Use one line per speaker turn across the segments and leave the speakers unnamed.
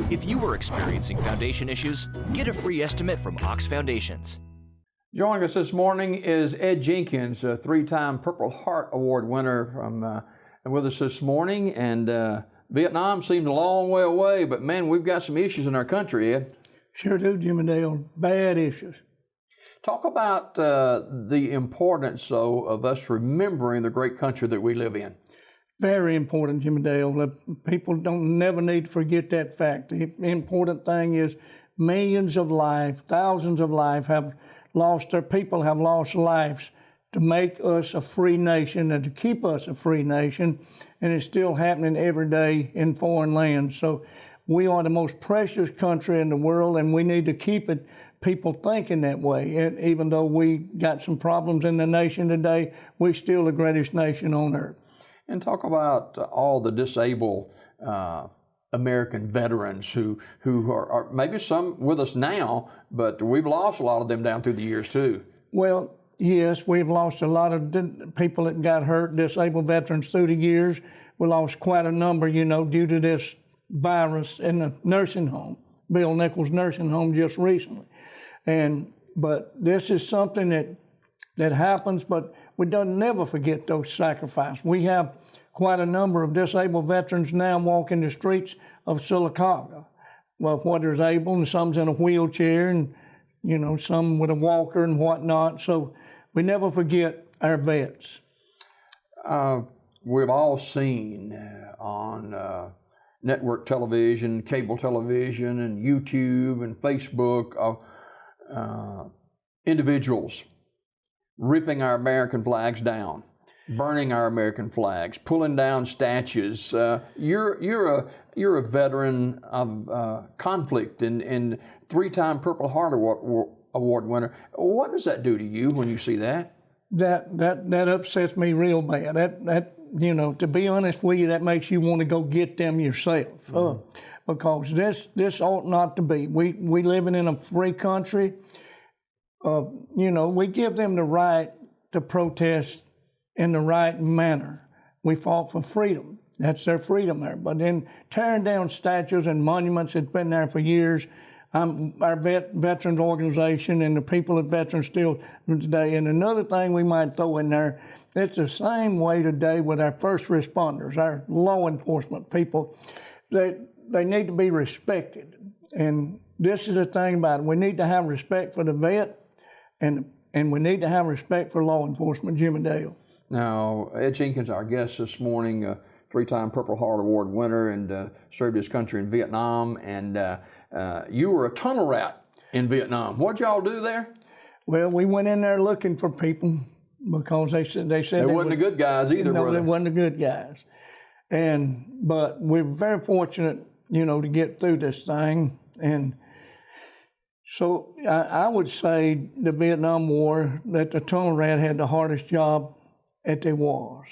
If you are experiencing foundation issues, get a free estimate from Ox Foundations.
Joining us this morning is Ed Jenkins, a three-time Purple Heart Award winner, with us this morning. And Vietnam seems a long way away, but man, we've got some issues in our country, Ed.
Sure do, Jim and Dale. Bad issues.
Talk about the importance, though, of us remembering the great country that we live in.
Very important, Jim and Dale. People never need to forget that fact. The important thing is millions of lives, thousands of lives have lost lives to make us a free nation and to keep us a free nation, and it's still happening every day in foreign lands. So we are the most precious country in the world, and we need to keep it. People thinking that way. And even though we got some problems in the nation today, we're still the greatest nation on earth.
And talk about all the disabled American veterans who are maybe some with us now, but we've lost a lot of them down through the years too.
Well, yes, we've lost a lot of people that got hurt, disabled veterans through the years. We lost quite a number, due to this virus in the nursing home, Bill Nichols Nursing Home just recently. But this is something that happens, but we don't never forget those sacrifices. We have quite a number of disabled veterans now walking the streets of Sylacauga. Well, whether it's able, and some's in a wheelchair, and some with a walker and whatnot. So we never forget our vets.
We've all seen on network television, cable television, and YouTube and Facebook individuals ripping our American flags down, burning our American flags, pulling down statues. You're a veteran of conflict and three-time Purple Heart Award winner. What does that do to you when you see that?
That upsets me real bad. That to be honest with you, that makes you want to go get them yourself. Mm-hmm. Because this ought not to be. We living in a free country. We give them the right to protest in the right manner. We fought for freedom. That's their freedom there. But then tearing down statues and monuments that's been there for years, our veterans organization and the people at Veterans still today. And another thing we might throw in there, it's the same way today with our first responders, our law enforcement people. They need to be respected. And this is the thing about it. We need to have respect for the vet, and we need to have respect for law enforcement, Jim and Dale.
Now, Ed Jenkins, our guest this morning, three-time Purple Heart Award winner, and served his country in Vietnam. And you were a tunnel rat in Vietnam. What'd y'all do there?
Well, we went in there looking for people because they said they
wasn't the good guys either.
No, they wasn't the good guys. But we're very fortunate, to get through this thing. And so I would say the Vietnam War, that the tunnel rat had the hardest job that there was,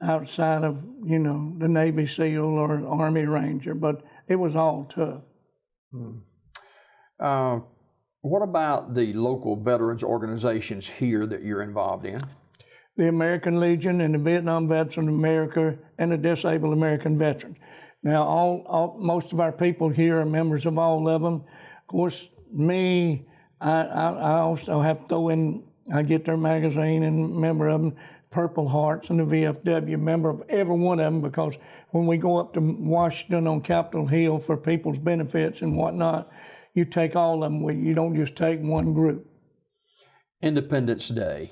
outside of, the Navy SEAL or Army Ranger, but it was all tough.
What about the local veterans organizations here that you're involved in?
The American Legion and the Vietnam Vets of America and the Disabled American Veterans. Now, most of our people here are members of all of them. Of course, me, I also have to throw in, I get their magazine and member of them, Purple Hearts and the VFW, member of every one of them, because when we go up to Washington on Capitol Hill for people's benefits and whatnot, you take all of them with you. You don't just take one group.
Independence Day,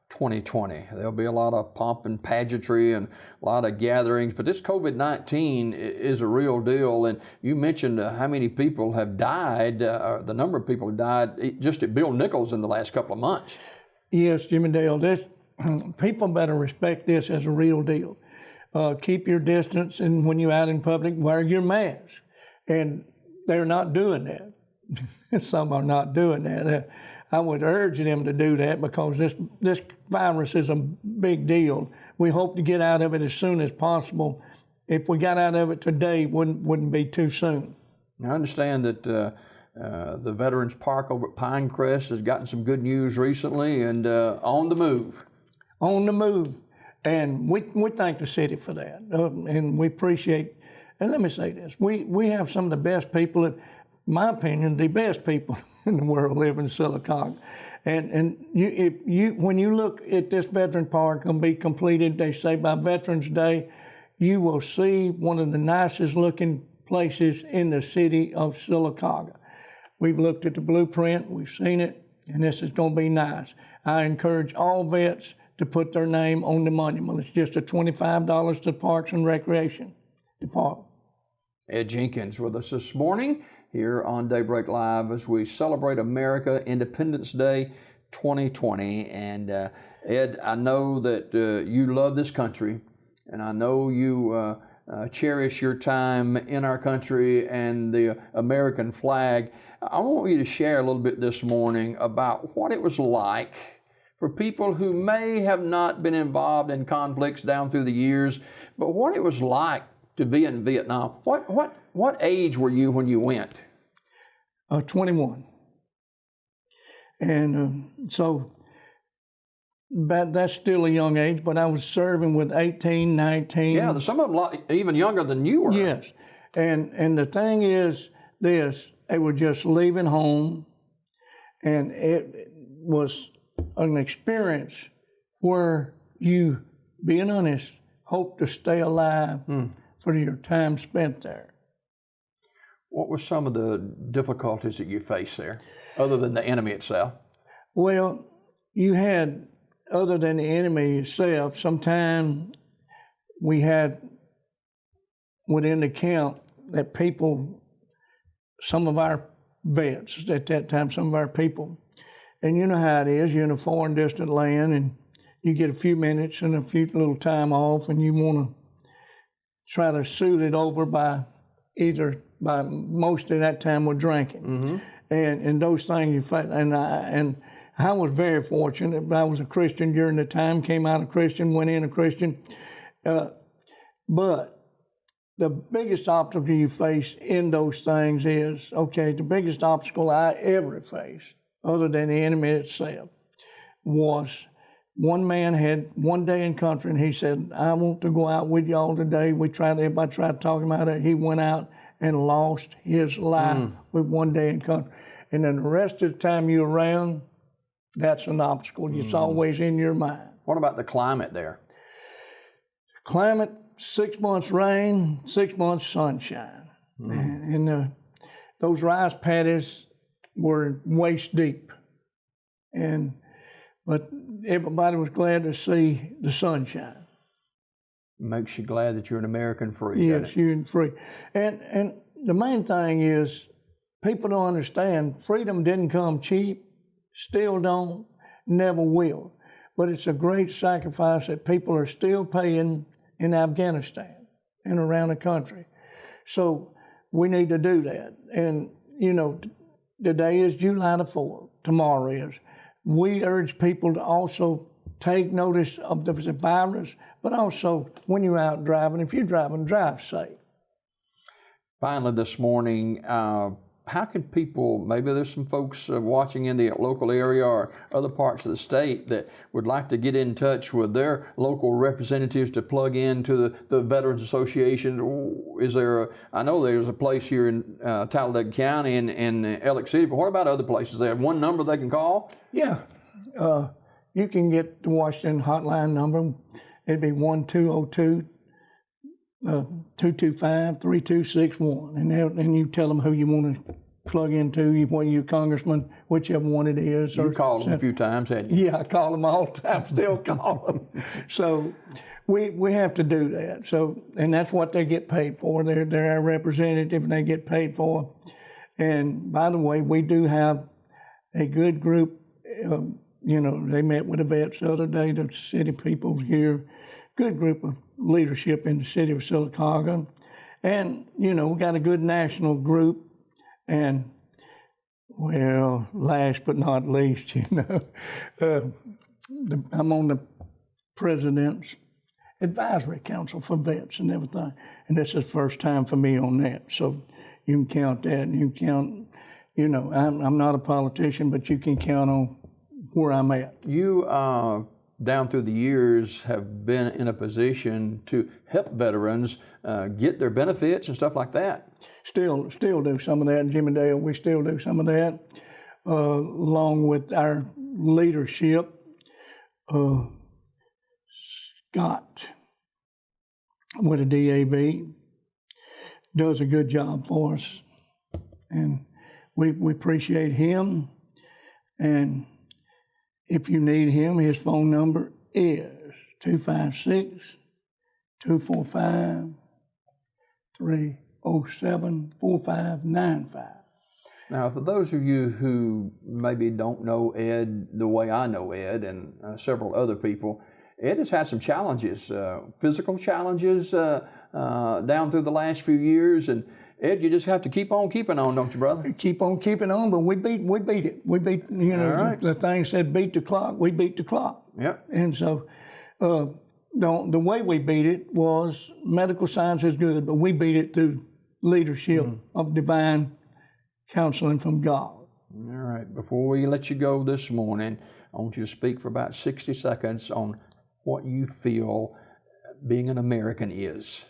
2020. There'll be a lot of pomp and pageantry and a lot of gatherings, but this COVID-19 is a real deal. And you mentioned how many people have died, the number of people who died just at Bill Nichols in the last couple of months.
Yes, Jim and Dale, people better respect this as a real deal. Keep your distance, and when you're out in public, wear your mask. And they're not doing that. Some are not doing that. I would urge them to do that because this virus is a big deal. We hope to get out of it as soon as possible. If we got out of it today, wouldn't be too soon.
I understand that the Veterans Park over at Pinecrest has gotten some good news recently and on the move.
On the move. And we thank the city for that. And we appreciate and let me say this, we have some of the best people, in my opinion, the best people in the world live in Sylacauga. And when you look at this veteran park going to be completed, they say by Veterans Day, you will see one of the nicest looking places in the city of Sylacauga. We've looked at the blueprint, we've seen it, and this is going to be nice. I encourage all vets to put their name on the monument. It's just a $25 to Parks and Recreation Department.
Ed Jenkins with us this morning here on Daybreak Live as we celebrate America Independence Day 2020. And Ed, I know that you love this country, and I know you cherish your time in our country and the American flag. I want you to share a little bit this morning about what it was like for people who may have not been involved in conflicts down through the years, but what it was like to be in Vietnam. What age were you when you went?
21. And so that's still a young age, but I was serving with 18, 19.
Yeah, some of them even younger than you were.
Yes. And the thing is this, they were just leaving home, and it was an experience where you, being honest, hope to stay alive for your time spent there.
What were some of the difficulties that you faced there, other than the enemy itself?
Well, you had, other than the enemy itself, sometimes we had within the camp that people, some of our vets at that time, some of our people, and you know how it is, you're in a foreign distant land and you get a few minutes and a few little time off, and you want to try to soothe it over by most of that time we're drinking. And those things you face, and I was very fortunate. I was a Christian during the time, came out a Christian, went in a Christian. But the biggest obstacle you face in those things is, the biggest obstacle I ever faced, other than the enemy itself, was one man had one day in country, and he said, I want to go out with y'all today. Everybody tried to talk him out of it. He went out and lost his life with one day in country. And then the rest of the time you're around, that's an obstacle. It's always in your mind.
What about the climate there?
Climate, 6 months rain, 6 months sunshine. And those rice paddies were waist deep. But everybody was glad to see the sunshine.
Makes you glad that you're an American free.
Yes, you're free. And the main thing is, people don't understand, freedom didn't come cheap, still don't, never will. But it's a great sacrifice that people are still paying in Afghanistan and around the country. So we need to do that. And, today is July the 4th, tomorrow is. We urge people to also take notice of the virus, but also when you're out driving, if you're driving, drive safe.
Finally this morning, how can people, maybe there's some folks watching in the local area or other parts of the state that would like to get in touch with their local representatives to plug into the Veterans Association? I know there's a place here in Talladega County and in Ellick City, but what about other places? They have one number they can call? Yeah.
You can get the Washington hotline number. It'd be 1-202-225-3261, and you tell them who you want to plug into, whether you're congressman, whichever one it is.
You called them a few times, hadn't you?
Yeah, I call them all the time, still call them. So we have to do that. So, and that's what they get paid for. They're our representative, and they get paid for. And by the way, we do have a good group. They met with the vets the other day, the city people here. Good group of leadership in the city of Sylacauga. And, we got a good national group. And, well, last but not least, I'm on the President's Advisory Council for Vets and everything. And this is the first time for me on that. So you can count that, and you can count, I'm not a politician, but you can count on where I'm at.
You down through the years have been in a position to help veterans get their benefits and stuff like that.
Still do some of that, Jimmy Dale. We still do some of that, along with our leadership. Scott with the DAV does a good job for us, and we appreciate him. And if you need him, his phone number is 256-245-307-4595.
Now, for those of you who maybe don't know Ed the way I know Ed and several other people, Ed has had some challenges, physical challenges down through the last few years. And Ed, you just have to keep on keeping on, don't you, brother?
Keep on keeping on, but we beat it. We beat,
right.
the thing said beat the clock. We beat the clock.
Yep.
And so the way we beat it was medical science is good, but we beat it through leadership of divine counseling from God.
All right. Before we let you go this morning, I want you to speak for about 60 seconds on what you feel being an American is.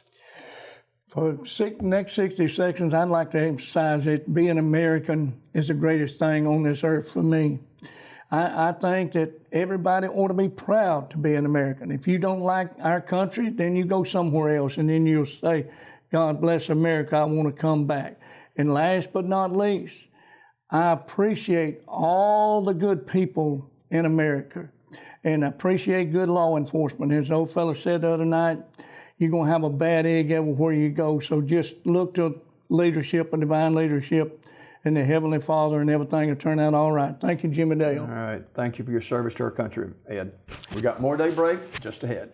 For the next 60 seconds, I'd like to emphasize that being American is the greatest thing on this earth for me. I think that everybody ought to be proud to be an American. If you don't like our country, then you go somewhere else, and then you'll say, God bless America, I want to come back. And last but not least, I appreciate all the good people in America, and I appreciate good law enforcement. As the old fellow said the other night, you're going to have a bad egg everywhere you go, so just look to leadership and divine leadership and the Heavenly Father, and everything will turn out all right. Thank you, Jimmy Dale.
All right. Thank you for your service to our country, Ed. We got more Daybreak just ahead.